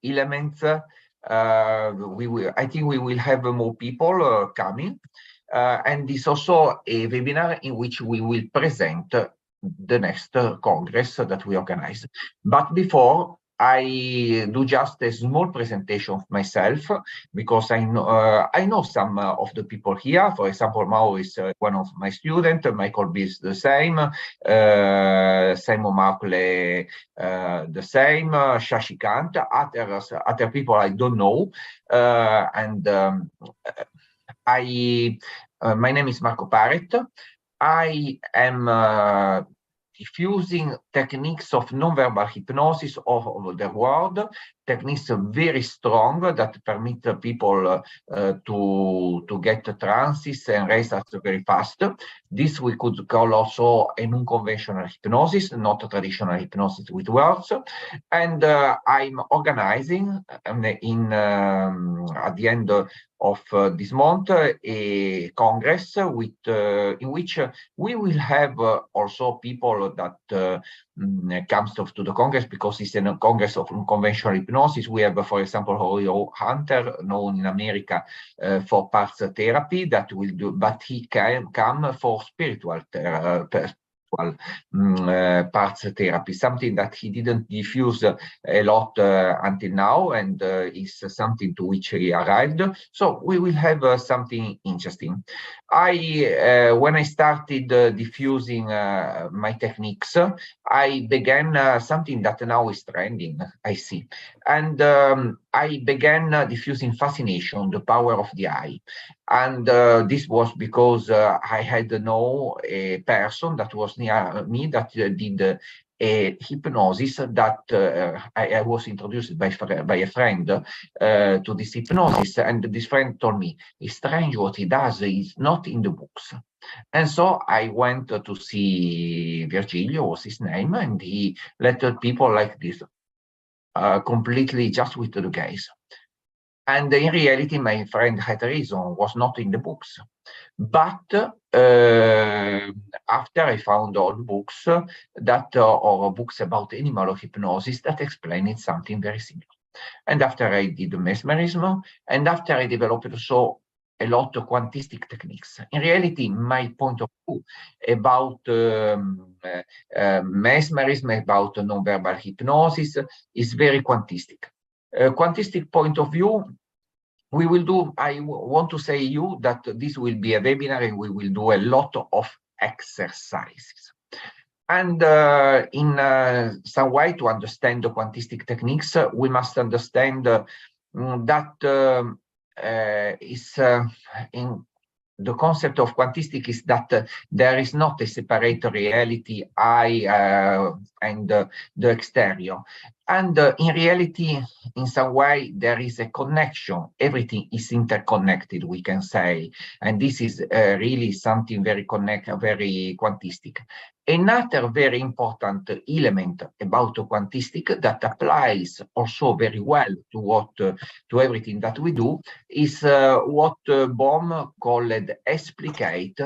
elements. I think we will have more people coming. And it's also a webinar in which we will present the next Congress that we organize. But before, I do just a small presentation of myself, because I know some of the people here. For example, Mao is one of my students, Michael B is the same, Simon Markley the same, Shashikant, other people I don't know. My name is Marco Paret. I am diffusing techniques of non-verbal hypnosis all over the world, techniques very strong that permit people to get trances and raise us very fast. This we could call also a non-conventional hypnosis, not a traditional hypnosis with words. And I'm organizing at the end of this month a congress in which we will have also people that comes to the congress, because it's a congress of conventional hypnosis. We have, for example, Roy Hunter, known in America for parts therapy, that will do, but he can come for spiritual parts therapy, something that he didn't diffuse a lot until now, and is something to which he arrived. So we will have something interesting. When I started diffusing my techniques, I began something that now is trending, I see. And I began diffusing fascination, the power of the eye. And this was because I had know a person that was near me that did a hypnosis that I was introduced by a friend to this hypnosis. And this friend told me, it's strange what he does, is not in the books. And so I went to see Virgilio, was his name, and he let people like this, completely just with the gaze. And in reality, my friend had reason, was not in the books. But after I found all books that or books about animal hypnosis that explain it something very similar. And after I did mesmerism, and after I developed also a lot of quantistic techniques. In reality, my point of view about mesmerism, about non-verbal hypnosis is very quantistic. Quantistic point of view, we will do, I want to say you that this will be a webinar and we will do a lot of exercises. And in some way to understand the quantistic techniques, we must understand that in the concept of quantistic is that there is not a separate reality, I and the exterior. And in reality, in some way, there is a connection. Everything is interconnected, we can say. And this is really something very quantistic. Another very important element about quantistic that applies also very well to everything that we do is what Bohm called explicate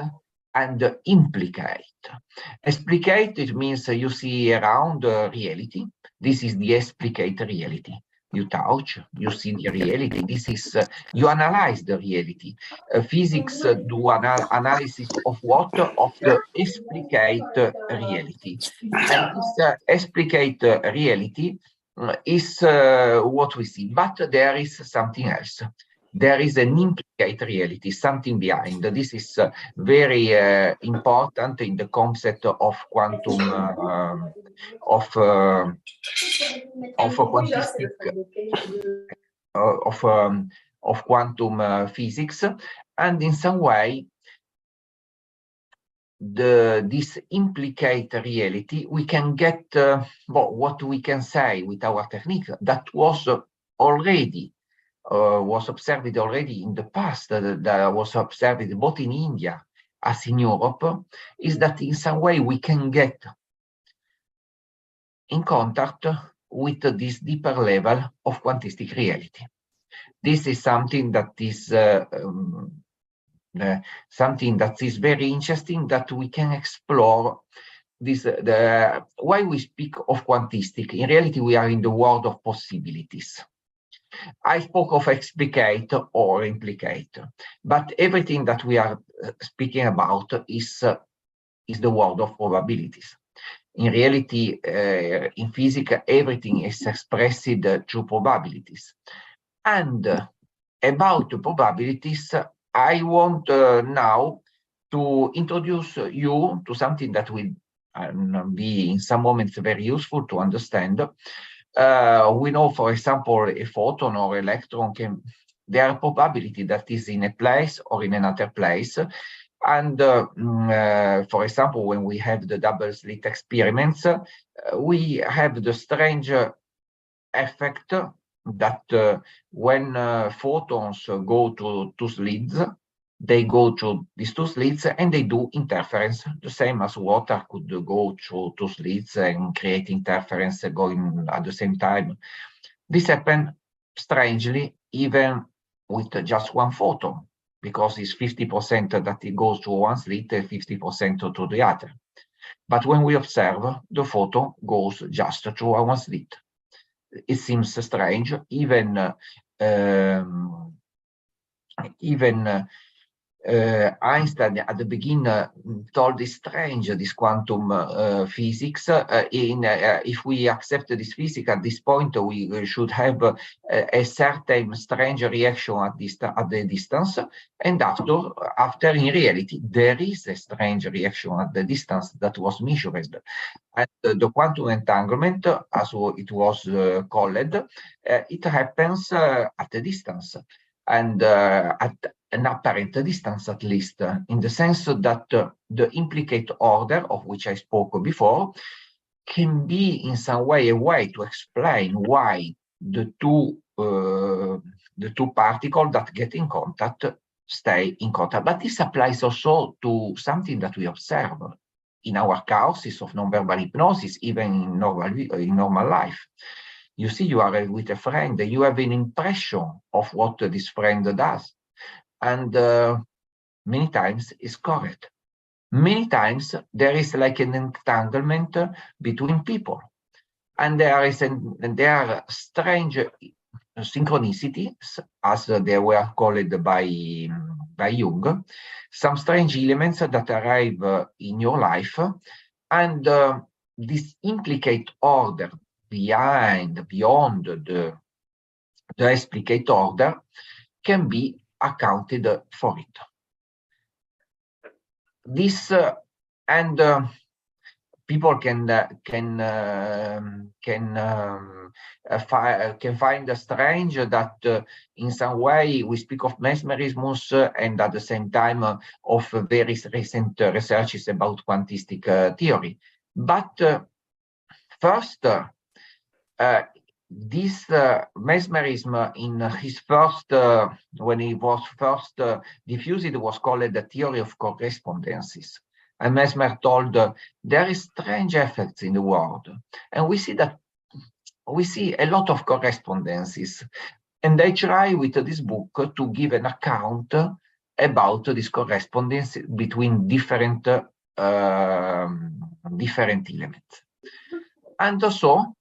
and implicate. Explicate, it means you see around reality. This is the explicate reality. You touch, you see the reality. This is, you analyze the reality. Physics do analysis of what? Of the explicate reality. And this explicate reality is what we see. But there is something else. There is an implicate reality, something behind. This is very important in the concept of quantum, of quantistic, of quantum physics. And in some way, this implicate reality, we can get what we can say with our technique that was already was observed already in the past, that was observed both in India as in Europe, is that in some way we can get in contact with this deeper level of quantistic reality. This is something that is very interesting, that we can explore. Why we speak of quantistic? In reality, we are in the world of possibilities. I spoke of explicate or implicate, but everything that we are speaking about is the world of probabilities. In reality, in physics, everything is expressed through probabilities. And about probabilities, I want now to introduce you to something that will be in some moments very useful to understand. We know, for example, a photon or electron there are probability that is in a place or in another place. And for example, when we have the double slit experiments, we have the strange effect that when photons go to two slits, they go through these two slits and they do interference, the same as water could go through two slits and create interference going at the same time. This happens strangely even with just one photon, because it's 50% that it goes to one slit and 50% to the other. But when we observe, the photon goes just through one slit. It seems strange, even Einstein at the beginning told it's strange, this quantum physics. If we accept this physics at this point, we should have a certain strange reaction at the distance, and after in reality there is a strange reaction at the distance that was measured. And the quantum entanglement, as it was called, it happens at a distance, and at an apparent distance at least, in the sense that the implicate order, of which I spoke before, can be in some way a way to explain why the two particles that get in contact stay in contact. But this applies also to something that we observe in our courses of non-verbal hypnosis, even in normal life. You see, you are with a friend, you have an impression of what this friend does, and many times it's correct. Many times there is like an entanglement between people, and there are strange synchronicities, as they were called by Jung, some strange elements that arrive in your life, and this implicate order beyond the explicate order can be accounted for it. This and people can find strange that in some way we speak of mesmerism and at the same time of very recent researches about quantistic theory. But first, this mesmerism in his first, when he was first diffused, it was called the theory of correspondences. And Mesmer told there is strange effects in the world, and we see a lot of correspondences. And I try with this book to give an account about this correspondence between different elements. And so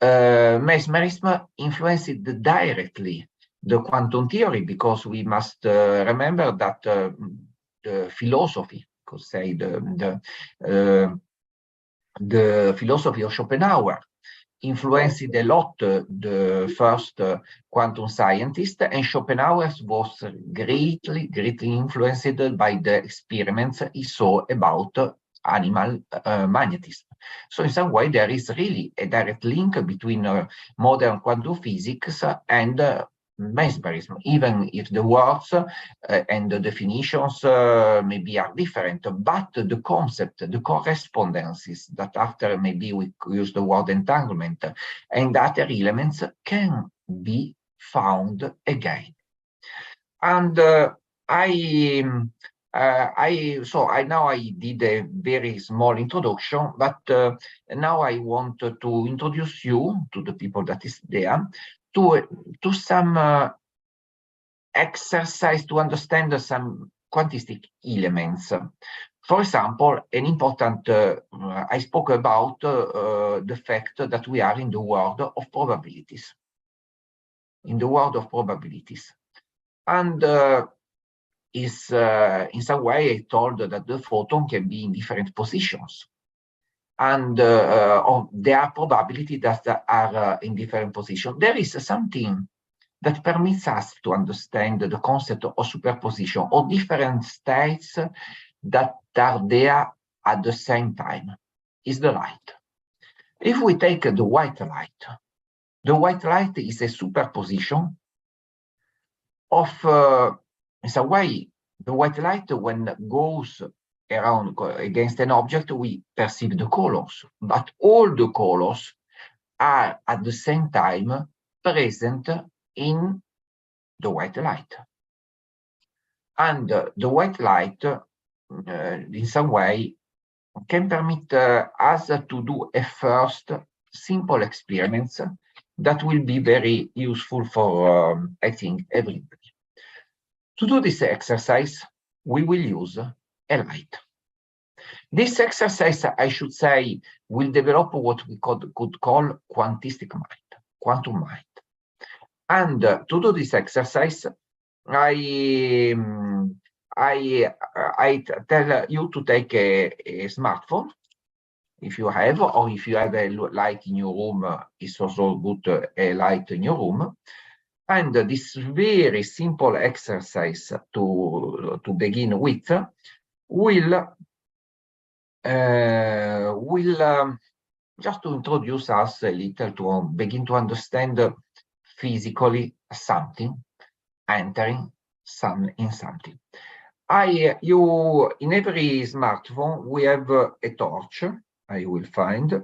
mesmerism influenced directly the quantum theory, because we must remember that the philosophy, could say the philosophy of Schopenhauer influenced a lot the first quantum scientist, and Schopenhauer was greatly influenced by the experiments he saw about animal magnetism. So in some way there is really a direct link between modern quantum physics and mesmerism, even if the words and the definitions maybe are different, but the concept, the correspondences that after maybe we use the word entanglement and other elements can be found again. And now I did a very small introduction, but now I want to introduce you to the people that is there to some exercise to understand some quantistic elements. For example, an important, I spoke about the fact that we are in the world of probabilities. in the world of probabilities. And is in some way told that the photon can be in different positions. And there are probabilities that are in different positions. There is something that permits us to understand the concept of superposition or different states that are there at the same time, is the light. If we take the white light is a superposition of, in some way, the white light, when it goes around against an object, we perceive the colors, but all the colors are at the same time present in the white light. And the white light, in some way, can permit us to do a first simple experiments that will be very useful for, I think, everybody. To do this exercise, we will use a light. This exercise, I should say, will develop what we could call quantistic mind, quantum mind. And to do this exercise, I tell you to take a smartphone, if you have, or if you have a light in your room, it's also good a light in your room. And this very simple exercise to begin with will just to introduce us a little to begin to understand physically something, entering in something. In every smartphone we have a torch. I will find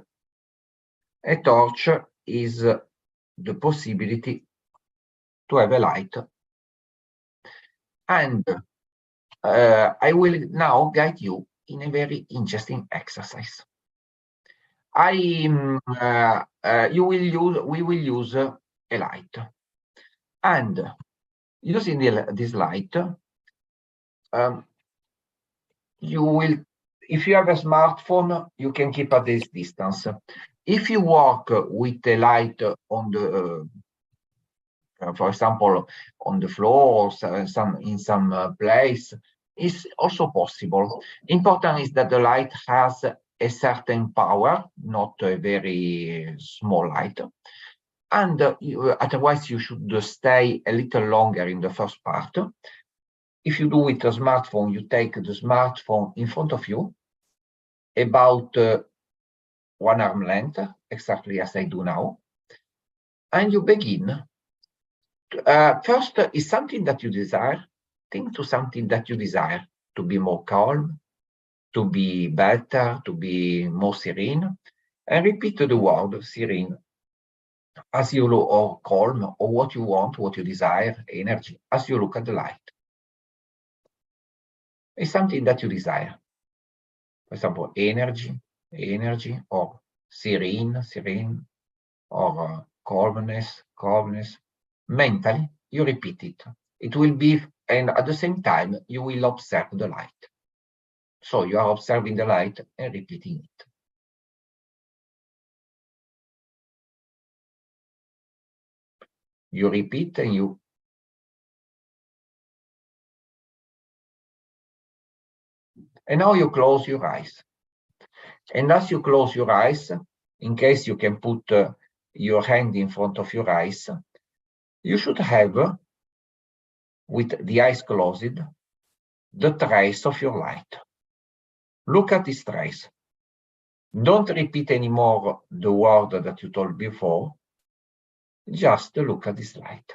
a torch is the possibility to have a light, and I will now guide you in a very interesting exercise. We will use a light, and using this light, you will, if you have a smartphone, you can keep at this distance. If you work with a light on the, for example, on the floor or in some place, is also possible. Important is that the light has a certain power, not a very small light. And otherwise, you should stay a little longer in the first part. If you do with a smartphone, you take the smartphone in front of you, about 1 arm length, exactly as I do now, and you begin. First is something that you desire. Think to something that you desire, to be more calm, to be better, to be more serene, and repeat the word serene as you look, or calm, or what you want, what you desire, energy, as you look at the light. It's something that you desire. For example, energy, or serene, or calmness. Mentally, you repeat it. It will be, and at the same time, you will observe the light. So you are observing the light and repeating it. You repeat and you. And now you close your eyes. And as you close your eyes, in case you can put your hand in front of your eyes, you should have, with the eyes closed, the trace of your light. Look at this trace. Don't repeat anymore the word that you told before. Just look at this light.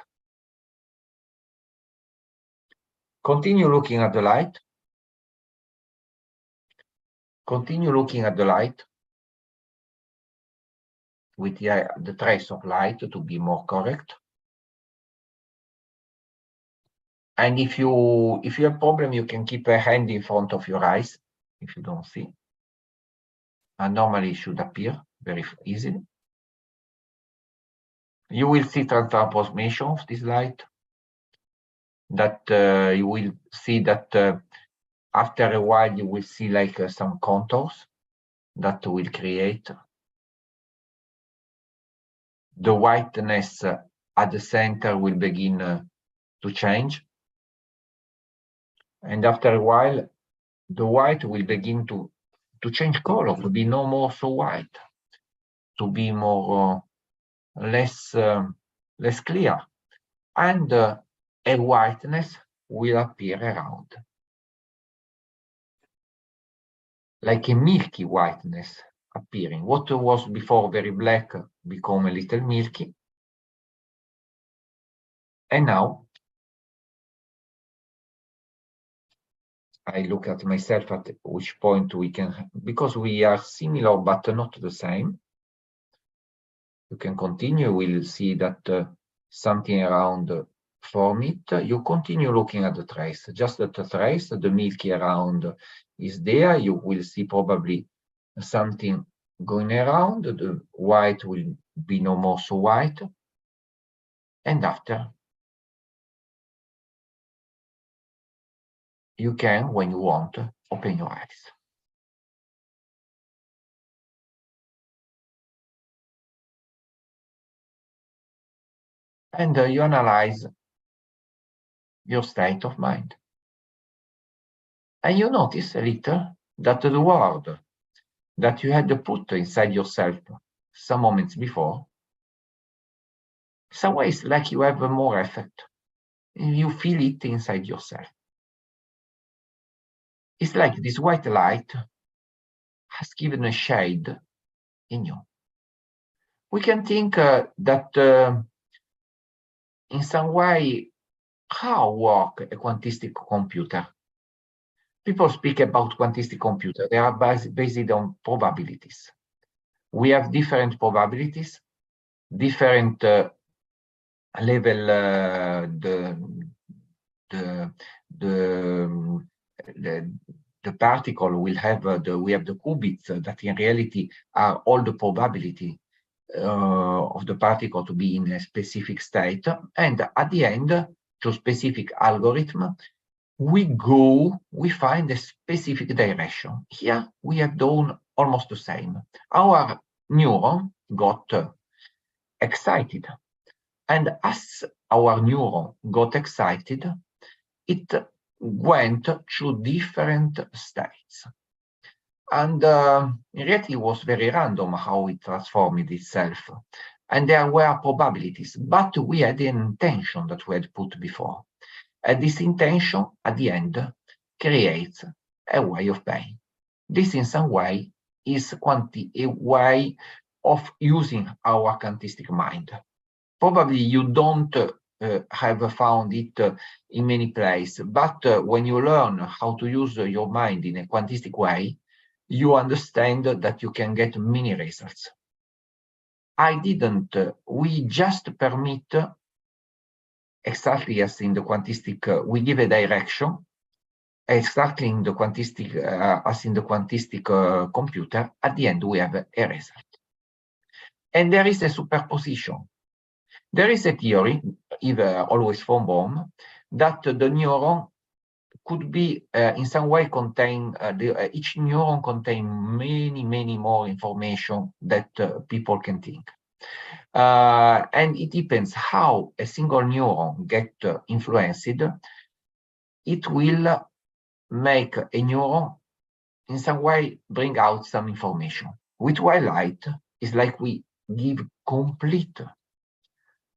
Continue looking at the light. Continue looking at the light with the trace of light, to be more correct. And if you have a problem, you can keep a hand in front of your eyes if you don't see. And normally it should appear very easily. You will see transformation of this light. That you will see that after a while you will see like some contours that will create. The whiteness at the center will begin to change. And after a while, the white will begin to change color, to be no more so white, to be more less clear, and a whiteness will appear around, like a milky whiteness appearing. What was before very black become a little milky, and now I look at myself at which point we can, because we are similar but not the same. You can continue, we'll see that something around form it. You continue looking at the trace, just at the trace, the milky around is there. You will see probably something going around. The white will be no more so white. And after, you can, when you want, open your eyes. And you analyze your state of mind. And you notice a little that the word that you had put inside yourself some moments before, some ways like you have more effect. You feel it inside yourself. It's like this white light has given a shade in you. We can think that in some way, how work a quantistic computer? People speak about quantistic computer. They are based on probabilities. We have different probabilities, different level. The particle will have we have the qubits that in reality are all the probability of the particle to be in a specific state, and at the end, to specific algorithm, we find a specific direction. Here we have done almost the same. Our neuron got excited, and as our neuron got excited, it went through different states. And in reality, it was very random how it transformed itself. And there were probabilities, but we had an intention that we had put before. And this intention, at the end, creates a way of being. This, in some way, is a way of using our quantistic mind. Probably you don't have found it in many places, but when you learn how to use your mind in a quantistic way, you understand that you can get many results. I didn't, we just permit, exactly as in the quantistic, we give a direction, exactly in the quantistic, as in the quantistic computer, at the end we have a result. And there is a superposition. There is a theory, always from Bohm, that the neuron could be in some way contain, each neuron contain many more information that people can think. And it depends how a single neuron get influenced. It will make a neuron in some way bring out some information. With white light, it's like we give complete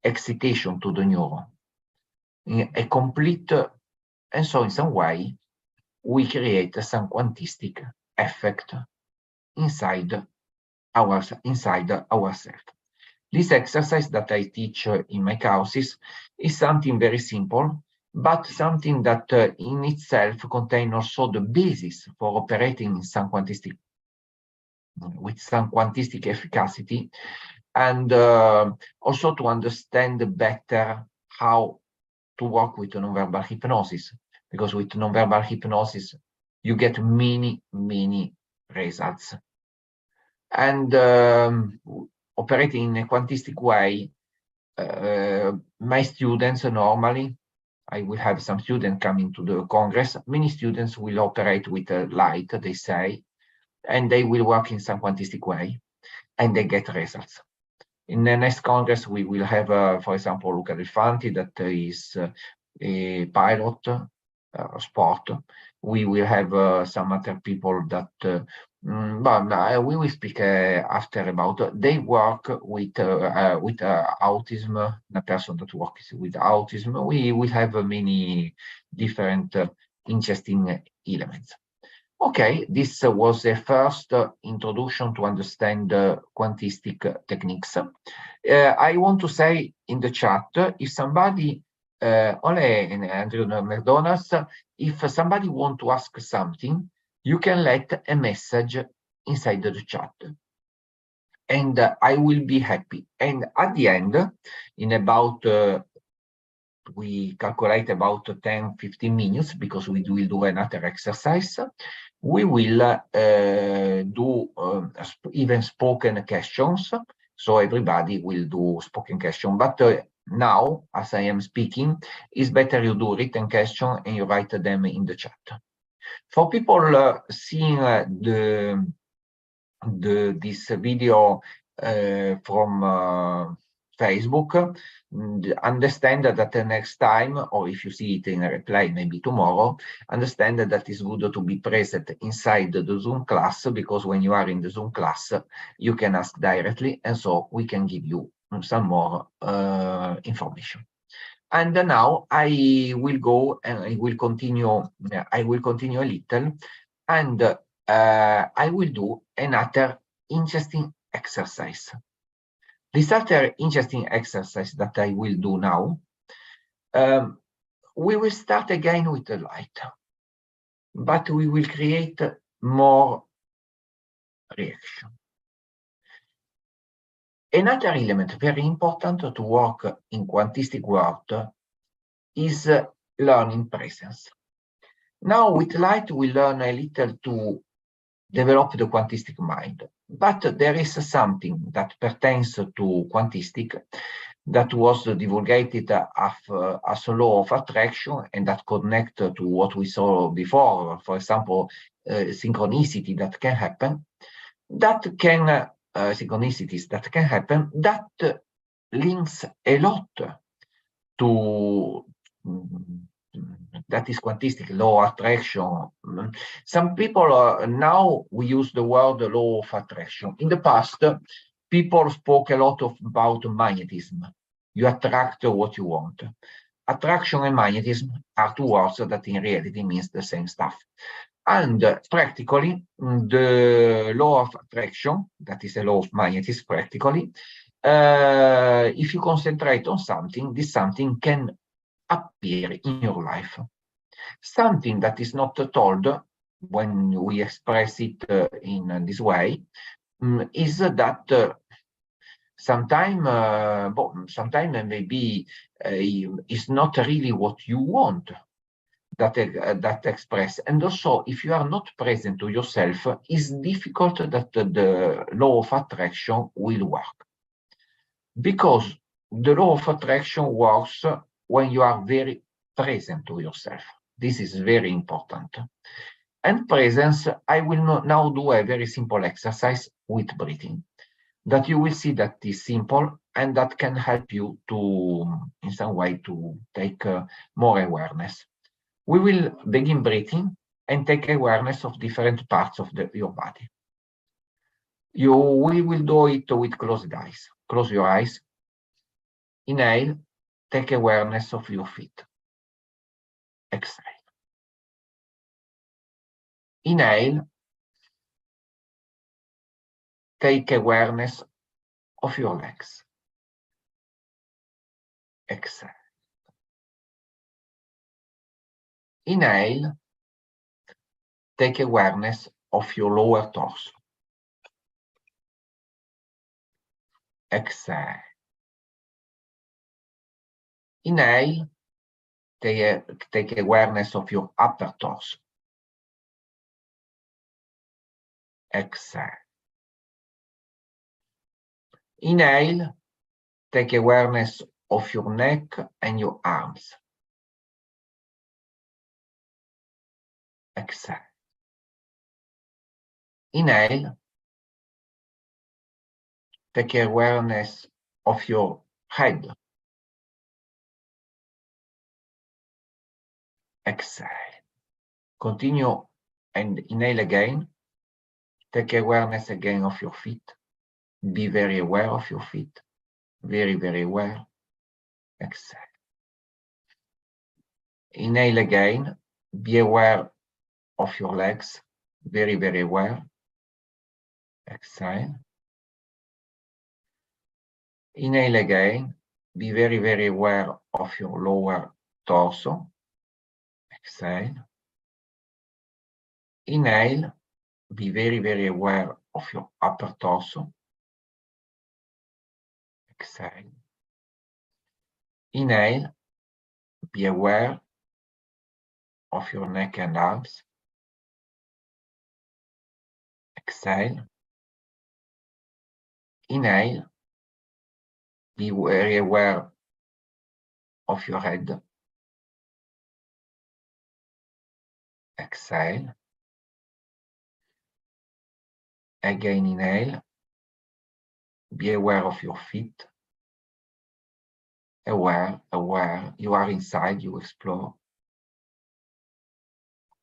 excitation to the neuron, a complete, and so in some way we create some quantistic effect inside ourselves. This exercise that I teach in my courses is something very simple, but something that in itself contains also the basis for operating in some quantistic, with some quantistic efficacy, and also to understand better how to work with non-verbal hypnosis, because with non-verbal hypnosis you get many results. And operating in a quantistic way, my students normally, I will have some students coming to the Congress, many students will operate with a light, they say, and they will work in some quantistic way, and they get results. In the next Congress, we will have, for example, Luca Del Fanti, that is a pilot sport. We will have some other people that, but we will speak after about. They work with autism. The person that works with autism. We will have many different interesting elements. Okay, this was the first introduction to understand quantistic techniques. I want to say in the chat, if somebody, Ole and Andrew McDonald's, if somebody want to ask something, you can let a message inside the chat. And I will be happy. And at the end, in about we calculate about 10-15 minutes, because we will do another exercise. We will do even spoken questions, so everybody will do spoken question. But now, as I am speaking, it's better you do written question and you write them in the chat. For people seeing this video from Facebook, understand that the next time, or if you see it in a replay, maybe tomorrow, understand that it's good to be present inside the Zoom class, because when you are in the Zoom class, you can ask directly, and so we can give you some more information. And now I will go and I will continue. I will continue a little, and I will do another interesting exercise. This other interesting exercise that I will do now, we will start again with the light, but we will create more reaction. Another element very important to work in quantistic world is learning presence. Now with light, we learn a little to develop the quantistic mind, but there is something that pertains to quantistic that was divulgated as a law of attraction, and that connect to what we saw before, for example, synchronicity that can happen, synchronicities that can happen, that links a lot to that is quantistic law of attraction. Some people now we use the word law of attraction. In the past, people spoke a lot about magnetism. You attract what you want. Attraction and magnetism are two words that in reality means the same stuff. And practically, the law of attraction, that is a law of magnetism practically, if you concentrate on something, this something can appear in your life. Something that is not told when we express it in this way is that sometimes maybe it's not really what you want that express. And also, if you are not present to yourself, it's difficult that the law of attraction will work. Because the law of attraction works when you are very present to yourself. This is very important. And presence, I will now do a very simple exercise with breathing, that you will see that is simple and that can help you to, in some way, to take more awareness. We will begin breathing and take awareness of different parts of your body. We will do it with closed eyes. Close your eyes. Inhale, take awareness of your feet. Exhale. Inhale, take awareness of your legs. Exhale. Inhale, take awareness of your lower torso. Exhale. Inhale, take awareness of your upper torso. Exhale. Inhale, take awareness of your neck and your arms. Exhale. Inhale, take awareness of your head. Exhale. Continue and inhale again. Take awareness again of your feet. Be very aware of your feet. Very, very aware. Exhale. Inhale again. Be aware of your legs. Very, very aware. Exhale. Inhale again. Be very, very aware of your lower torso. Exhale. Inhale. Be very, very aware of your upper torso. Exhale. Inhale. Be aware of your neck and arms. Exhale. Inhale. Be very aware of your head. Exhale. Again, inhale. Be aware of your feet. Aware, aware. You are inside, you explore.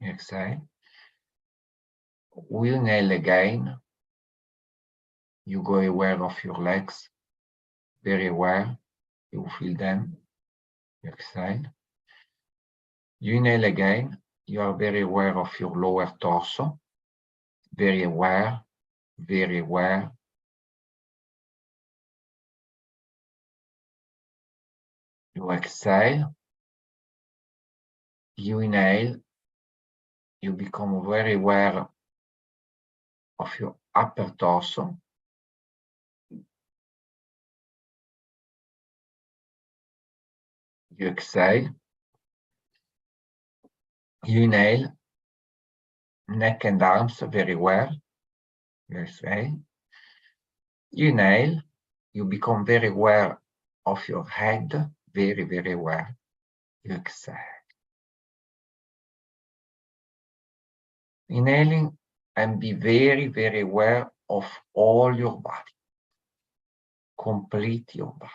Exhale. We inhale again. You go aware of your legs. Very aware. You feel them. Exhale. You inhale again. You are very aware of your lower torso. Very aware. Very aware. You exhale. You inhale. You become very aware of your upper torso. You exhale. You inhale. Neck and arms very aware. You exhale. You inhale. You become very aware of your head. Very, very aware. You exhale. Inhaling and be very, very aware of all your body. Complete your body.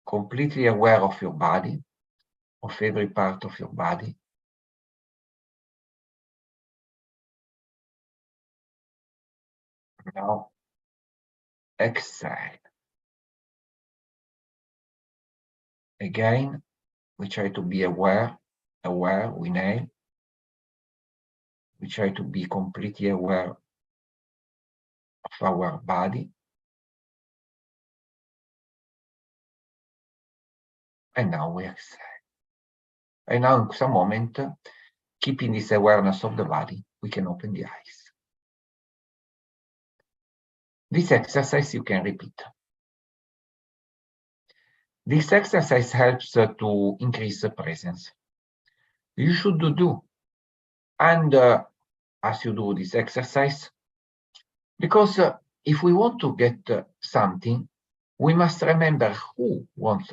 Completely aware of your body, of every part of your body. Now, exhale. Again, we try to be aware, we inhale. We try to be completely aware of our body. And now we exhale. And now in some moment, keeping this awareness of the body, we can open the eyes. This exercise you can repeat. This exercise helps to increase the presence. You should do, and as you do this exercise, because if we want to get something, we must remember who wants.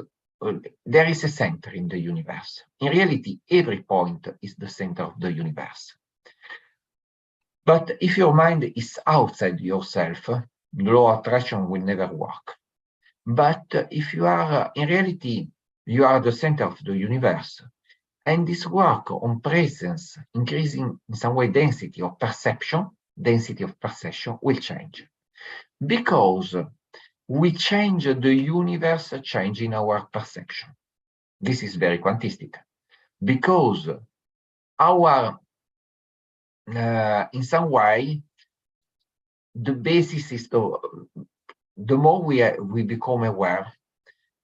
There is a center in the universe. In reality, every point is the center of the universe. But if your mind is outside yourself, law of attraction will never work. But if you are, in reality, you are the center of the universe, and this work on presence, increasing in some way density of perception will change. Because we change the universe, changing our perception. This is very quantistic. Because our, in some way, the basis is the more we become aware,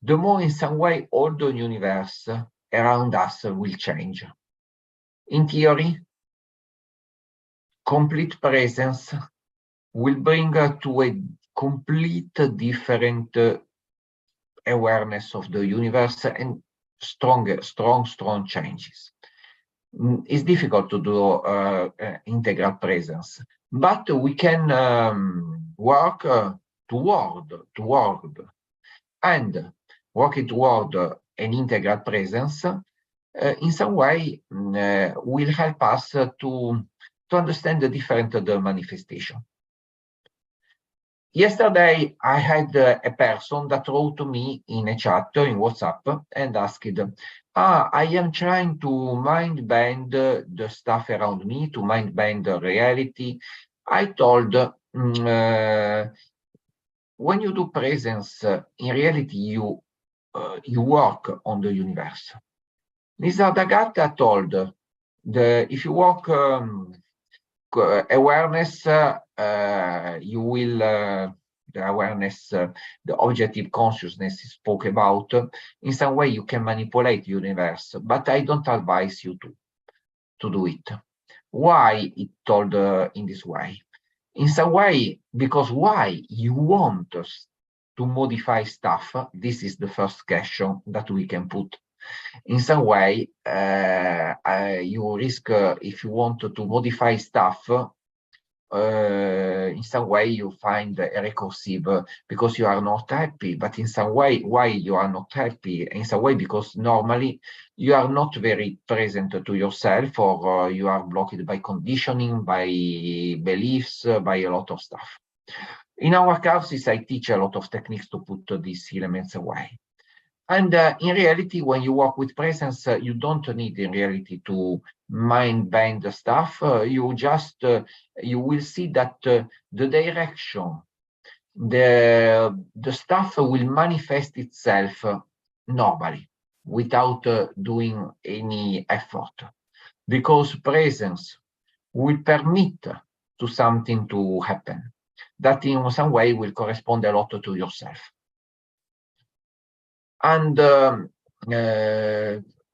the more in some way all the universe around us will change. In theory, complete presence will bring to a complete different awareness of the universe and strong changes. It's difficult to do integral presence, but we can work toward and working toward an integral presence in some way will help us to understand the different manifestation. Yesterday, I had a person that wrote to me in a chat in WhatsApp and asked, I am trying to mind bend the stuff around me, to mind bend the reality. I told, when you do presence, in reality, you work on the universe. Nisargadatta told, if you work awareness, you will, the awareness, the objective consciousness spoke about, in some way you can manipulate the universe, but I don't advise you to do it. Why it told in this way? In some way, because why you want us to modify stuff? This is the first question that we can put. In some way, you risk, if you want to modify stuff, in some way you find a recursive because you are not happy, but in some way, why you are not happy? In some way, because normally you are not very present to yourself, or you are blocked by conditioning, by beliefs, by a lot of stuff. In our courses, I teach a lot of techniques to put these elements away. And in reality, when you work with presence, you don't need in reality to mind bend the stuff. You just, you will see that the direction, the stuff will manifest itself normally without doing any effort, because presence will permit to something to happen that in some way will correspond a lot to yourself. And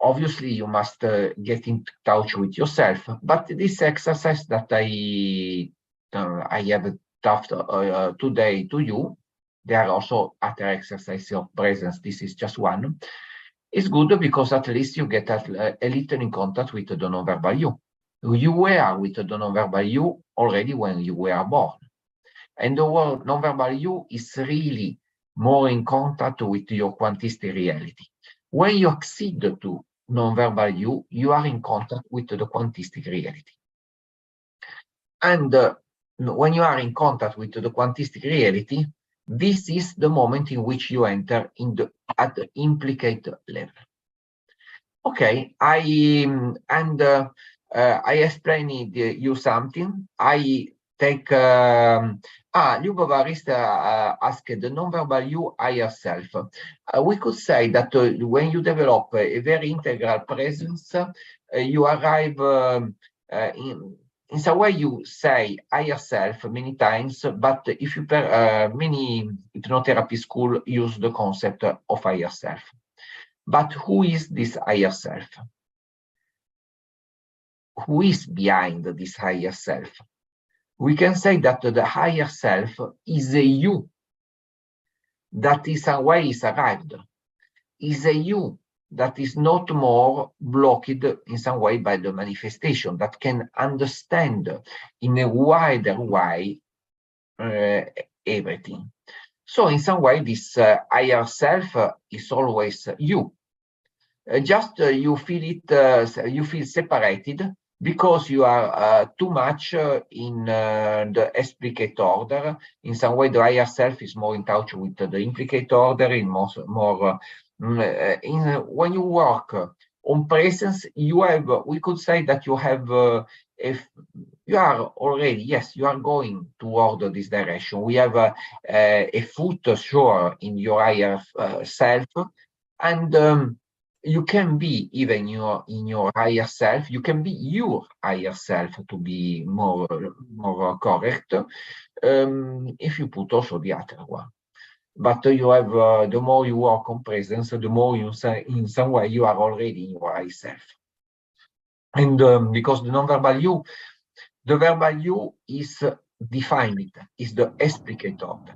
obviously, you must get in touch with yourself. But this exercise that I have taught today to you, there are also other exercises of presence. This is just one. It's good because at least you get a little in contact with the non-verbal you. You were with the non-verbal you already when you were born. And the word non-verbal you is really more in contact with your quantistic reality. When you accede to non-verbal you are in contact with the quantistic reality. And when you are in contact with the quantistic reality, this is the moment in which you enter at the implicate level. Okay, I explained you something. I take Luba Barista asked the non-verbal you higher self. We could say that when you develop a very integral presence, you arrive in some way you say higher self many times, but if you many hypnotherapy school use the concept of higher self. But who is this higher self? Who is behind this higher self? We can say that the higher self is a you that in some way is arrived, is a you that is not more blocked in some way by the manifestation, that can understand in a wider way everything. So in some way, this higher self is always you. Just you feel it, you feel separated, because you are too much in the explicate order. In some way, the higher self is more in touch with the implicate order, in more when you work on presence, you have, we could say that you have, if you are already, yes, you are going toward this direction. We have a foot sure in your higher self, and you can be even in your higher self. You can be your higher self, to be more correct, if you put also the other one. But you have the more you work on presence, the more you say in some way you are already in your higher self. And because the non-verbal you, the verbal you is defined, is the explicate order.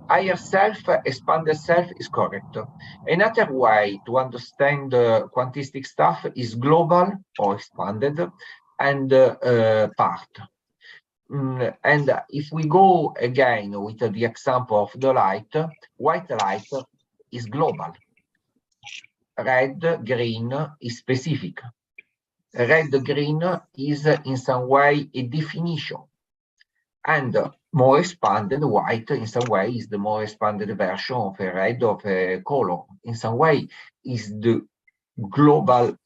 Higher self, expanded self is correct. Another way to understand quantistic stuff is global or expanded and part. And if we go again with the example of the light, white light is global. Red, green is specific. Red, green is in some way a definition. And more expanded white in some way is the more expanded version of a red of a color. In some way is the global,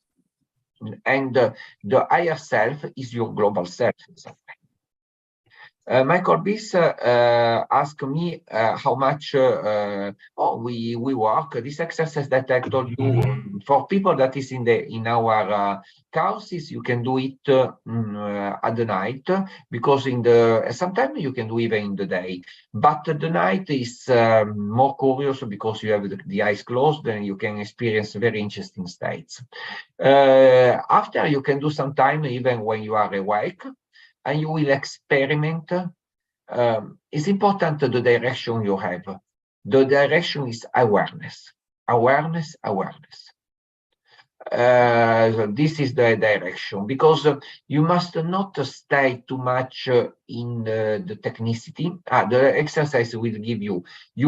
and the higher self is your global self in some way. Michael Biss asked me how much we work. This exercise that I told you, for people that is in our courses, you can do it at the night, because sometimes you can do even in the day, but the night is more curious because you have the eyes closed and you can experience very interesting states. After, you can do some time even when you are awake, and you will experiment. It's important the direction you have. The direction is awareness, awareness, awareness. This is the direction, because you must not stay too much in the technicity. The exercise will give you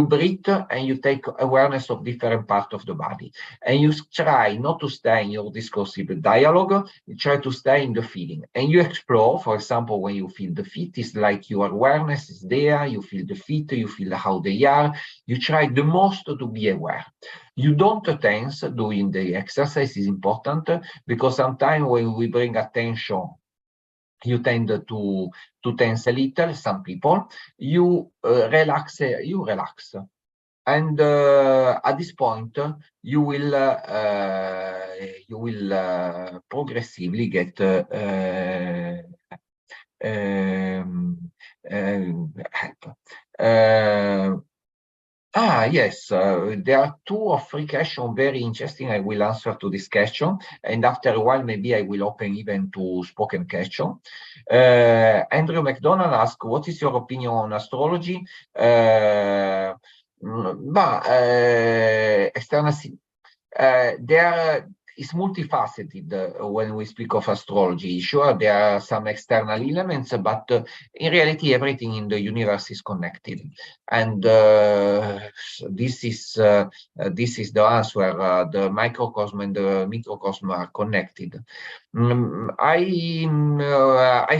breathe and you take awareness of different parts of the body, and you try not to stay in your discursive dialogue. You try to stay in the feeling, and you explore. For example, when you feel the feet, it's like your awareness is there. You feel the feet, you feel how they are. You try the most to be aware. You don't tense doing the exercise is important, because sometimes when we bring attention, you tend to tense a little. Some people, you relax, and at this point you will progressively get help. Yes, there are 2 or 3 questions very interesting. I will answer to this question, and after a while, maybe I will open even to spoken question. Andrew McDonald asked, what is your opinion on astrology? There is multifaceted when we speak of astrology. Sure, there are some external elements, but in reality, everything in the universe is connected, and this is the answer. The microcosm and the microcosm are connected. I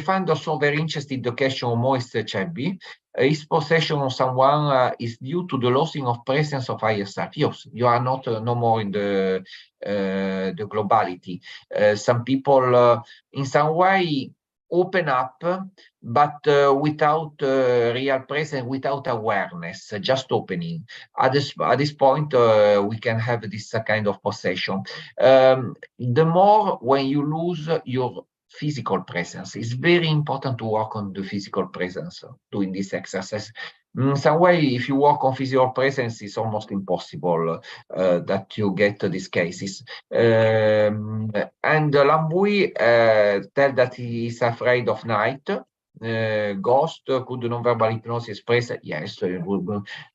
find also very interesting the question of Moist Chebby. His possession of someone is due to the losing of presence of higher self. Yes, you are not no more in the globality. Some people, in some way, open up, but without real presence, without awareness, just opening. At this point, we can have this kind of possession. The more when you lose your physical presence, it's very important to work on the physical presence doing this exercise. In some way, if you work on physical presence, it's almost impossible that you get these cases. And Lambui tell that he is afraid of night. Ghost, could non-verbal hypnosis express? Yes,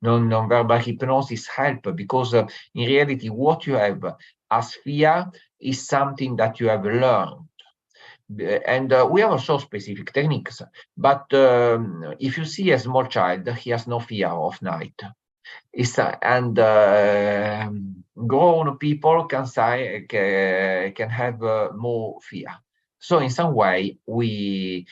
non-verbal hypnosis help, because in reality, what you have as fear is something that you have learned. And we have also specific techniques, but if you see a small child, he has no fear of night. And grown people can have more fear. So in some way, we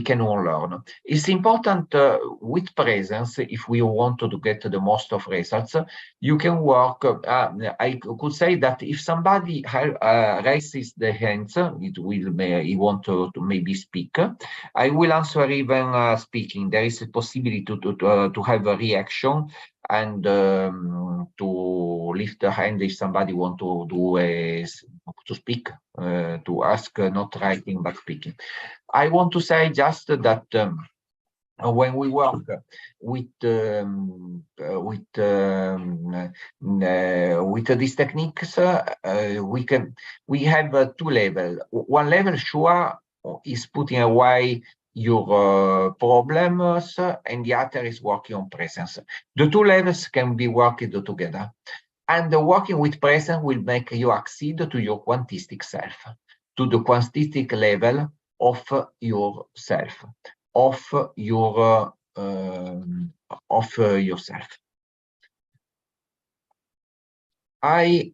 can all learn. It's important with presence, if we want to get the most of results, you can work. I could say that if somebody raises the hands, he want to maybe speak. I will answer even speaking. There is a possibility to have a reaction, and to lift the hand if somebody want to to speak, to ask, not writing but speaking. I want to say just that when we work with these techniques, we have 2 levels. One level, sure, is putting away your problems, and the other is working on presence. The 2 levels can be worked together, and working with presence will make you accede to your quantistic self, to the quantistic level of yourself, of yourself. I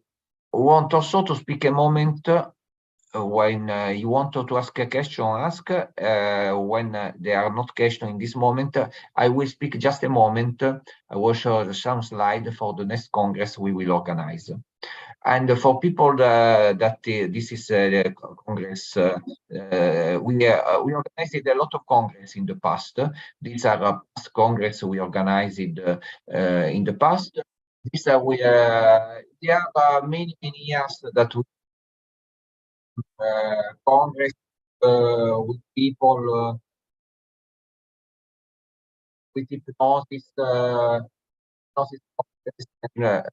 want also to speak a moment when you want to ask a question, ask. When there are not questions in this moment, I will speak just a moment. I will show some slide for the next Congress we will organize. And for people that this is the Congress, we organized a lot of Congress in the past. These are past Congress we organized in the past. These are there are many years that we Congress with people with hypnosis, hypnosis Congress, and,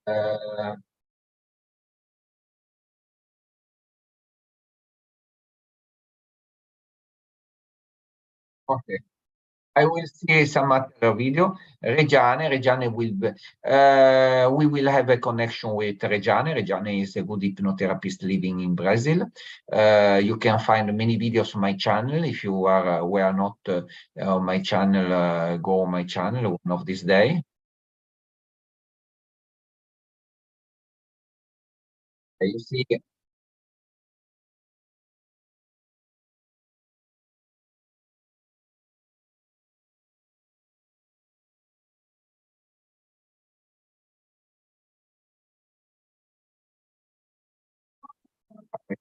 okay. I will see some other video. Reggiane will be, we will have a connection with Reggiane. Reggiane is a good hypnotherapist living in Brazil. You can find many videos on my channel. If you were not on my channel, go on my channel one of these days. You see,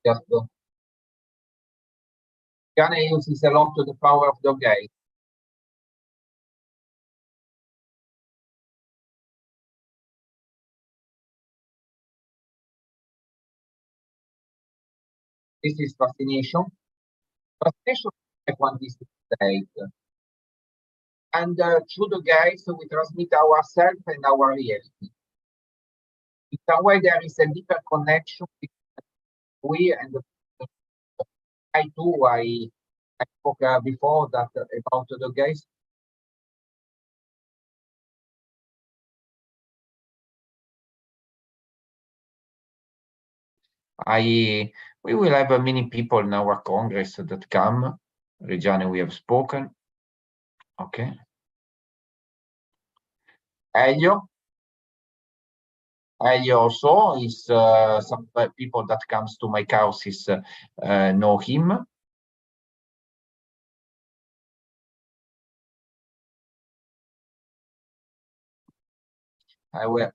just Reggiane uses a lot of the power of the gate. This is fascination. Fascination is a quantistic state. And through the gates, we transmit ourselves and our reality. In some way, there is a deeper connection between we and the I too. I spoke before that about the gates. We will have many people in our Congress that come. Reggiane, we have spoken. Okay. Elio. Elio also is some people that comes to my courses know him. I will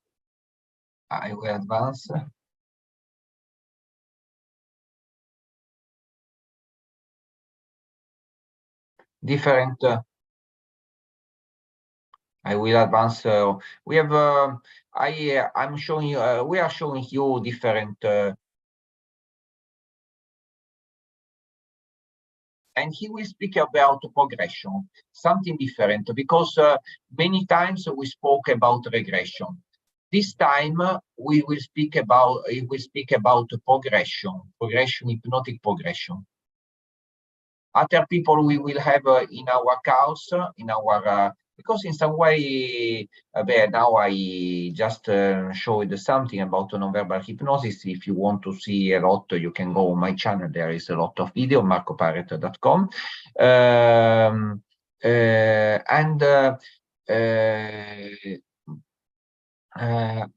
advance. Different. I will advance. We have. I'm showing you. We are showing you different. And he will speak about progression, something different, because many times we spoke about regression. This time we will speak about progression, hypnotic progression. Other people we will have in our course, in our because in some way, now I just showed something about non-verbal hypnosis. If you want to see a lot, you can go on my channel. There is a lot of video, marcoparet.com. And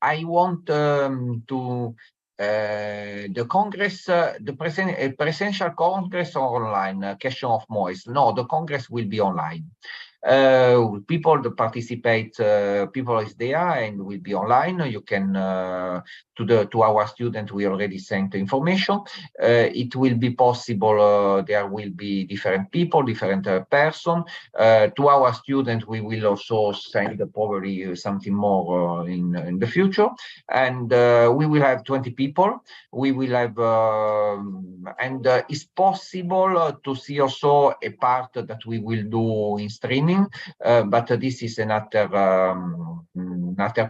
I want to the Congress, the presential Congress or online, question of Moise. No, the Congress will be online. People that participate, people is there and will be online. You can to our student we already sent the information. It will be possible. There will be different people, different person. To our student we will also send probably something more in the future, and we will have 20 people. We will have and it's possible to see also a part that we will do in streaming, but this is another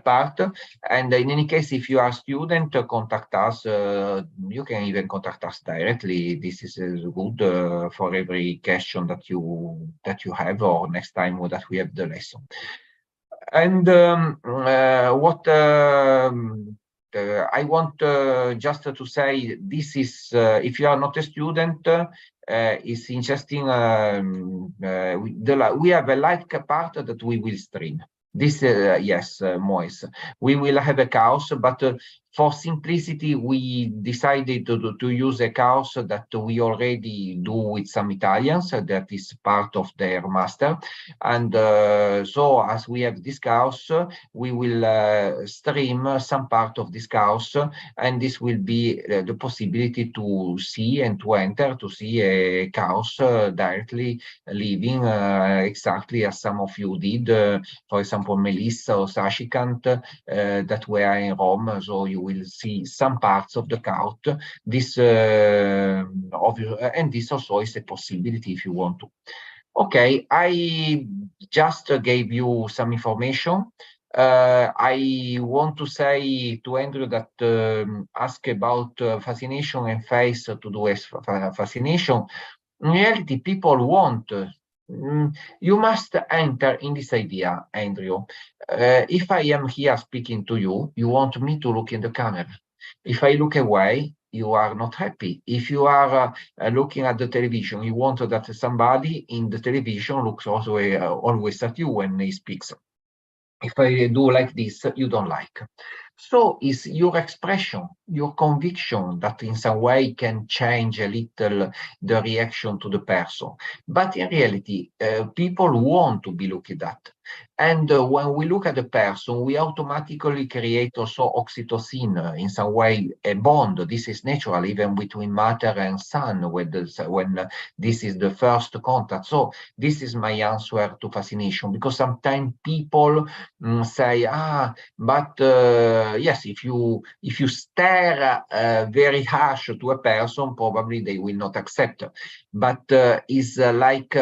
part. And in any case, if you are a student, contact us. You can even contact us directly. This is good for every question that you have, or next time that we have the lesson. And what I want just to say, this is if you are not a student, it's interesting. We have a live part that we will stream. This yes, Moise. We will have a course, but For simplicity, we decided to use a course that we already do with some Italians, that is part of their master. And so as we have this course, we will stream some part of this course, and this will be the possibility to see and to enter, to see a course directly living exactly as some of you did, for example, Melissa or Sashikant, that were in Rome. So you will see some parts of the court. This and this also is a possibility if you want to. Okay, I just gave you some information. I want to say to Andrew that ask about fascination and face to do as fascination. In reality, people want. You must enter in this idea, Andrew. If I am here speaking to you, you want me to look in the camera. If I look away, you are not happy. If you are looking at the television, you want that somebody in the television looks also always at you when he speaks. If I do like this, you don't like. So it's your expression, your conviction that in some way can change a little the reaction to the person. But in reality, people want to be looked at. And when we look at the person, we automatically create also oxytocin, in some way, a bond. This is natural, even between mother and son, when this is the first contact. So this is my answer to fascination, because sometimes people say, but yes, if you stare very harsh to a person, probably they will not accept. But it's like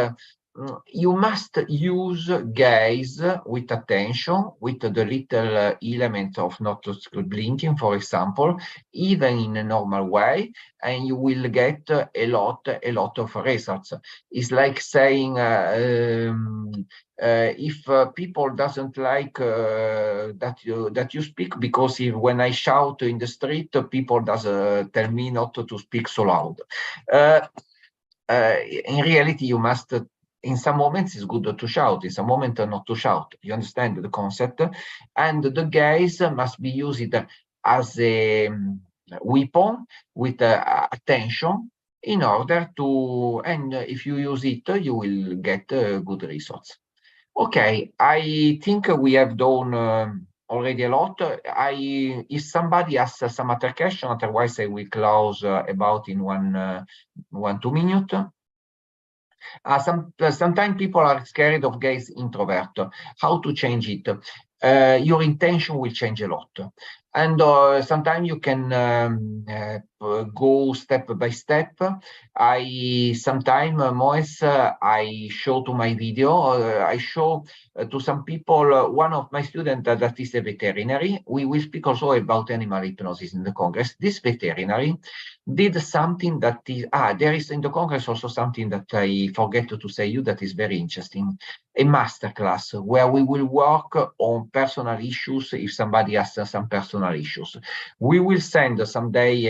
you must use gaze with attention, with the little element of not blinking, for example, even in a normal way, and you will get a lot of results. It's like saying if people doesn't like that you speak, because when I shout in the street, people does tell me not to speak so loud. In reality, you must. In some moments, it's good to shout. In some moments, not to shout. You understand the concept? And the gaze must be used as a weapon with attention in order to. And if you use it, you will get good results. Okay, I think we have done already a lot. If somebody has some other question, otherwise I will close about in 2 minutes. Sometimes people are scared of gaze introvert. How to change it? Your intention will change a lot. And sometimes you can go step by step. Sometimes, Moes, I show to my video, I show to some people, one of my students that is a veterinary. We will speak also about animal hypnosis in the Congress. This veterinary did something that is, there is in the Congress also something that I forget to say you that is very interesting. A masterclass where we will work on personal issues if somebody has some personal issues. We will send one day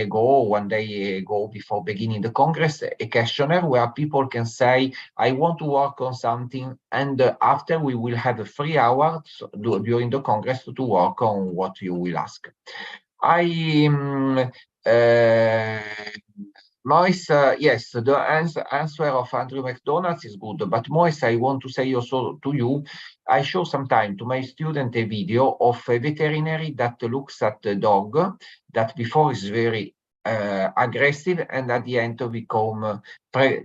ago before beginning the Congress, a questionnaire where people can say, I want to work on something, and after we will have a 3 hours during the Congress to work on what you will ask. Moise, yes, the answer of Andrew McDonald's is good, but Moise, I want to say also to you, I show sometime to my student a video of a veterinary that looks at the dog that before is very aggressive, and at the end become,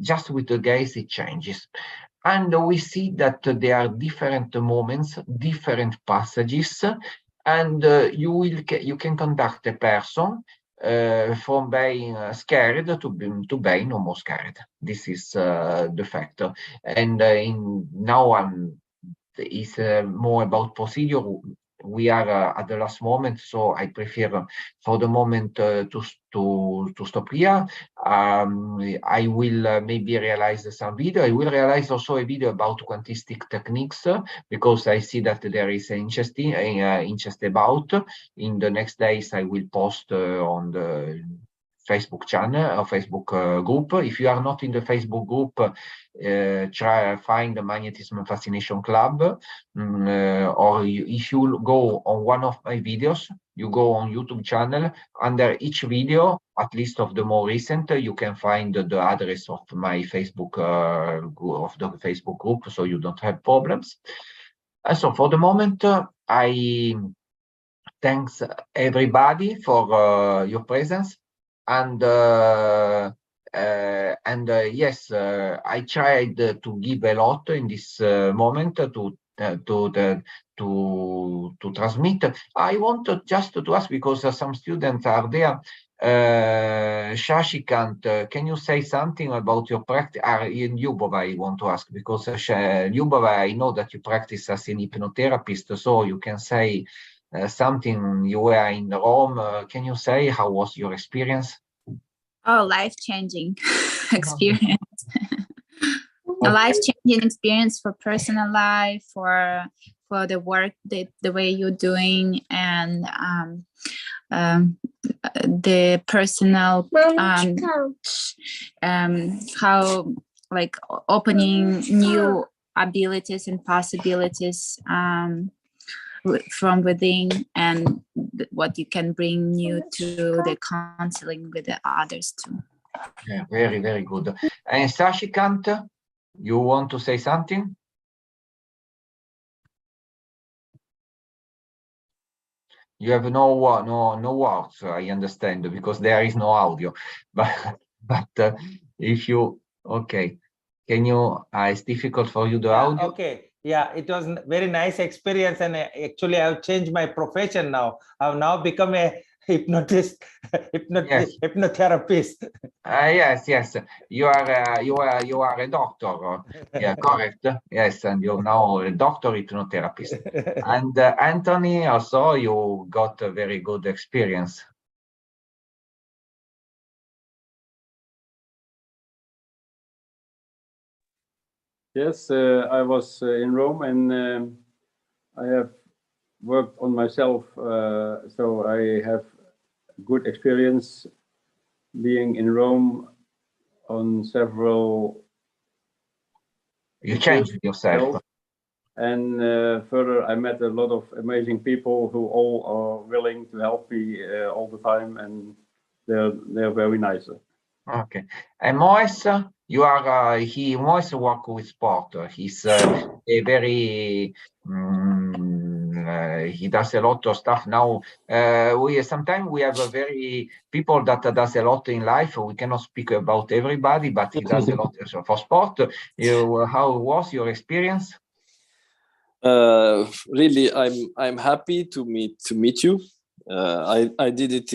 just with the gaze, it changes. And we see that there are different moments, different passages, and you can conduct a person from being scared to being no more scared. This is the fact. And now it's more about procedure. We are at the last moment, so I prefer for the moment to stop here. I will maybe realize some video. I will realize also a video about quantistic techniques, because I see that there is interest about. In the next days, I will post on the Facebook channel or Facebook group. If you are not in the Facebook group, try find the Magnetism and Fascination Club, or if you go on one of my videos, you go on YouTube channel, under each video, at least of the more recent, you can find the address of my Facebook of the Facebook group, so you don't have problems. So for the moment, I thanks everybody for your presence, and yes, I tried to give a lot in this moment to transmit. I want just to ask, because some students are there. Shashikant, can you say something about your practice? In Lyubova, I want to ask, because Lyubova, I know that you practice as an hypnotherapist, so you can say something. You were in Rome. Can you say how was your experience? Oh, life-changing experience. A life-changing experience for personal life, for the work, the way you're doing, and the personal how like opening new abilities and possibilities from within, and what you can bring new to the counseling with the others too. Yeah, very, very good. And Shashikant, you want to say something? You have no words, I understand, because there is no audio. But if you can you? It's difficult for you the audio. Okay. Yeah, it was a very nice experience, and actually I've changed my profession now. I've now become a hypnotherapist. Yes. You are a doctor. Yeah, correct. Yes, and you're now a doctor hypnotherapist. And Anthony, also you got a very good experience. Yes, I was in Rome, and I have worked on myself, so I have good experience being in Rome on several. You changed yourself. And further, I met a lot of amazing people who all are willing to help me all the time, and they're very nice. Okay. And Moes, you are Moes work with sport. He's a very he does a lot of stuff now. We sometimes we have a very people that does a lot in life. We cannot speak about everybody, but he does a lot for sport. How was your experience? Really, I'm happy to meet you. I did it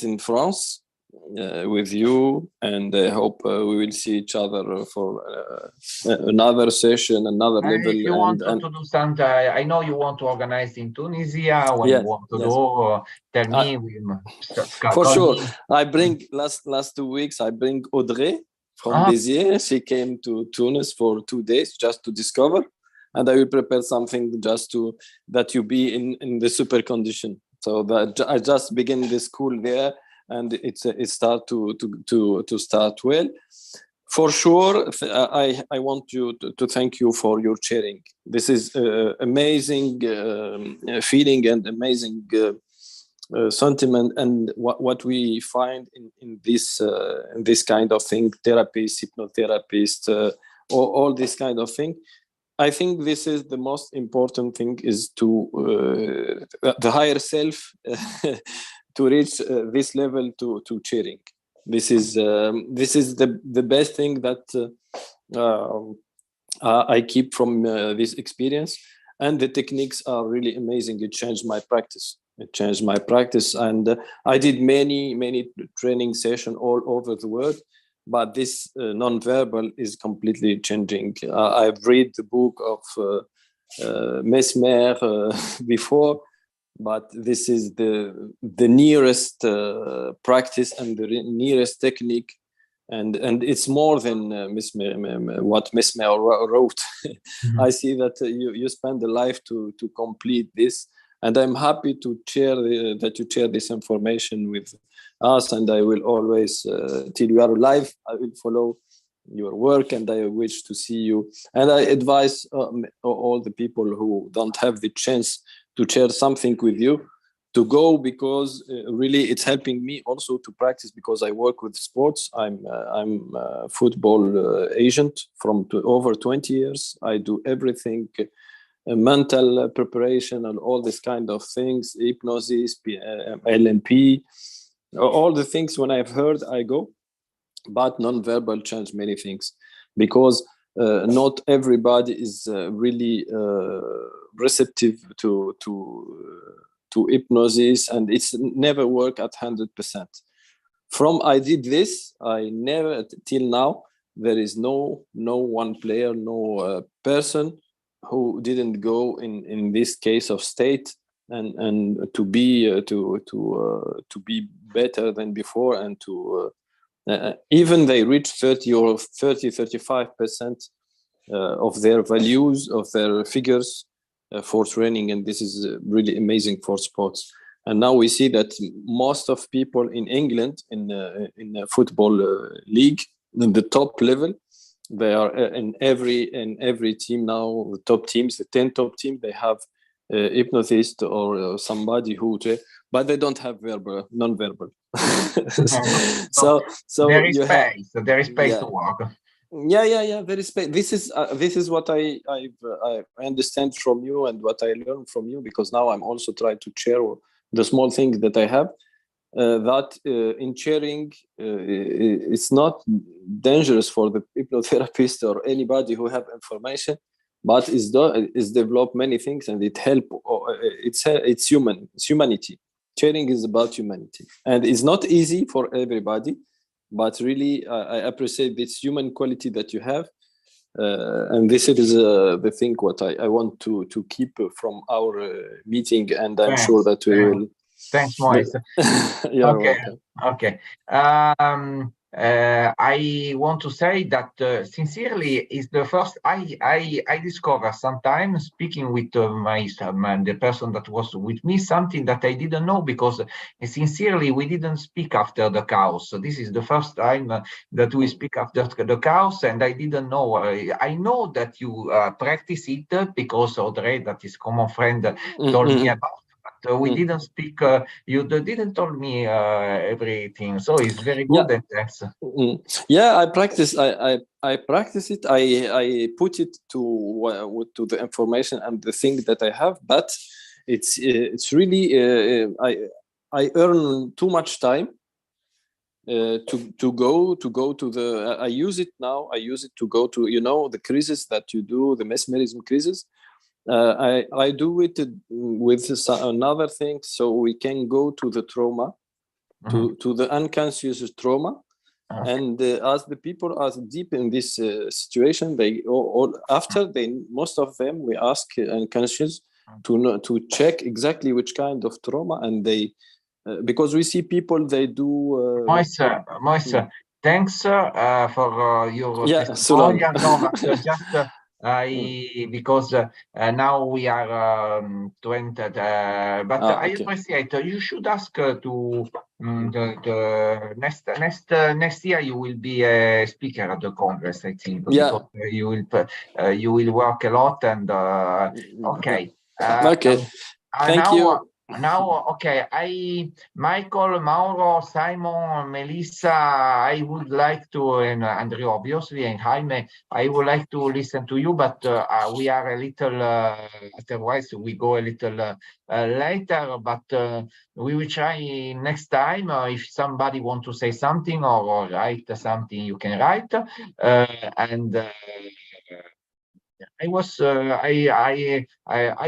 in France with you, and I hope we will see each other for another session, another level. If you want to do something, I know you want to organize in Tunisia. When you want to do, tell me. For sure. I bring last 2 weeks. I bring Audrey from Béziers. She came to Tunis for 2 days just to discover. And I will prepare something just that you be in the super condition. So that I just begin the school there, and it start to start well. For sure, I want you to thank you for your sharing. This is amazing feeling and amazing sentiment, and what we find in this kind of thing, therapist, hypnotherapist, all this kind of thing. I think this is the most important thing, is to the higher self to reach this level to sharing. This is the best thing that I keep from this experience, and the techniques are really amazing. It changed my practice. And I did many training sessions all over the world. But this non-verbal is completely changing. I've read the book of Mesmer before, but this is the nearest practice and the nearest technique, and it's more than what Mesmer wrote. I see that you spend a life to complete this, And I'm happy to share that you share this information with us. And I will always, till you are alive, I will follow your work, and I wish to see you. And I advise all the people who don't have the chance to share something with you to go, because really it's helping me also to practice, because I work with sports. I'm a football agent from over 20 years. I do everything, mental preparation and all this kind of things, hypnosis, LNP, all the things. When I've heard, I go. But non-verbal change many things, because not everybody is really receptive to hypnosis, and it's never work at 100%. From I did this, I never till now, there is no one player, no person who didn't go in this case of state and to be better than before, and to even they reach 35% of their values, of their figures for training. And this is really amazing for sports. And now we see that most of people in England, in a football league, in the top level, they are in every team now, the top teams, the 10 top teams, they have a hypnotist or somebody who, but they don't have non-verbal. so there is space. There is space to work. Yeah. There is space. This is what I understand from you, and what I learned from you, because now I'm also trying to share the small things that I have. That in sharing, it's not dangerous for the hypnotherapist or anybody who have information, but it's developed many things, and it help. It's human. It's humanity. Sharing is about humanity, and it's not easy for everybody, but really I appreciate this human quality that you have, and this is the thing what I want to keep from our meeting, and I'm sure that we will. Thanks, Moise. Okay. Okay. I want to say that sincerely is the first I discovered sometimes speaking with the person that was with me, something that I didn't know, because sincerely we didn't speak after the chaos. So this is the first time that we speak after the chaos, and I didn't know. I know that you practice it because Audrey, that is common friend, told me about. We didn't speak. You didn't tell me everything, so it's very good. And thanks. Yeah, I practice. I practice it. I put it to the information and the thing that I have, but it's really I earn too much time to go to the. I use it now. I use it to go to the quizzes that you do, the mesmerism quizzes. I do it with another thing, so we can go to the trauma, to the unconscious trauma, and as the people are deep in this situation, they most of them we ask unconscious to check exactly which kind of trauma, and they because we see people they do. Moise, thanks for your testimonial. No, but just. Because now we are 20, but I appreciate. You should ask to the next year. You will be a speaker at the Congress, I think. Because you will work a lot, and okay. Okay. Thank you. Now, okay, Michael, Mauro, Simon, Melissa, I would like to, and Andrea, obviously, and Jaime, I would like to listen to you, but we are a little, otherwise we go a little later, but we will try next time. If somebody want to say something or write something, you can write, and I was I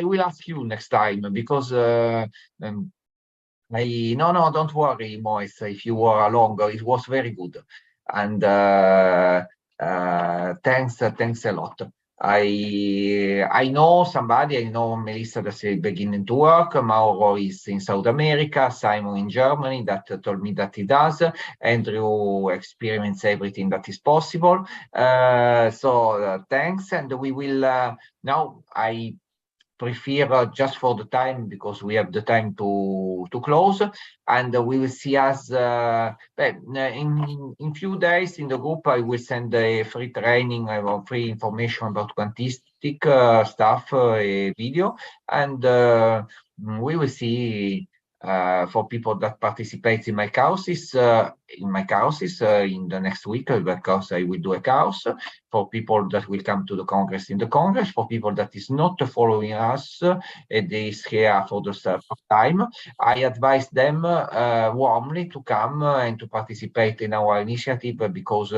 will ask you next time, because no, don't worry, Moise, if you were along, it was very good, and thanks a lot. I know somebody. I know Melissa that's beginning to work. Mauro is in South America. Simon in Germany that told me that he does. Andrew experiments everything that is possible. So thanks, and we will now. prefer just for the time, because we have the time to close, and we will see us in few days in the group. I will send a free training or free information about quantistic stuff, a video, and we will see for people that participate in my courses in the next week, because I will do a course for people that will come to the Congress in the Congress, for people that is not following us and is here for the first time. I advise them warmly to come and to participate in our initiative, because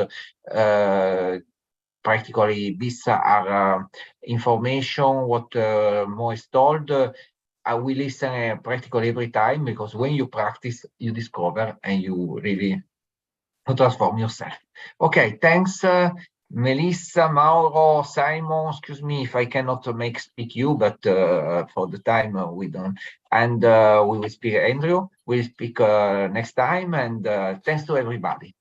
practically these are information what Mo is told. I will listen practically every time, because when you practice, you discover and you really transform yourself. Okay, thanks, Melissa, Mauro, Simon. Excuse me if I cannot speak you, but for the time we don't. And we will speak, Andrew. We'll speak next time. And thanks to everybody.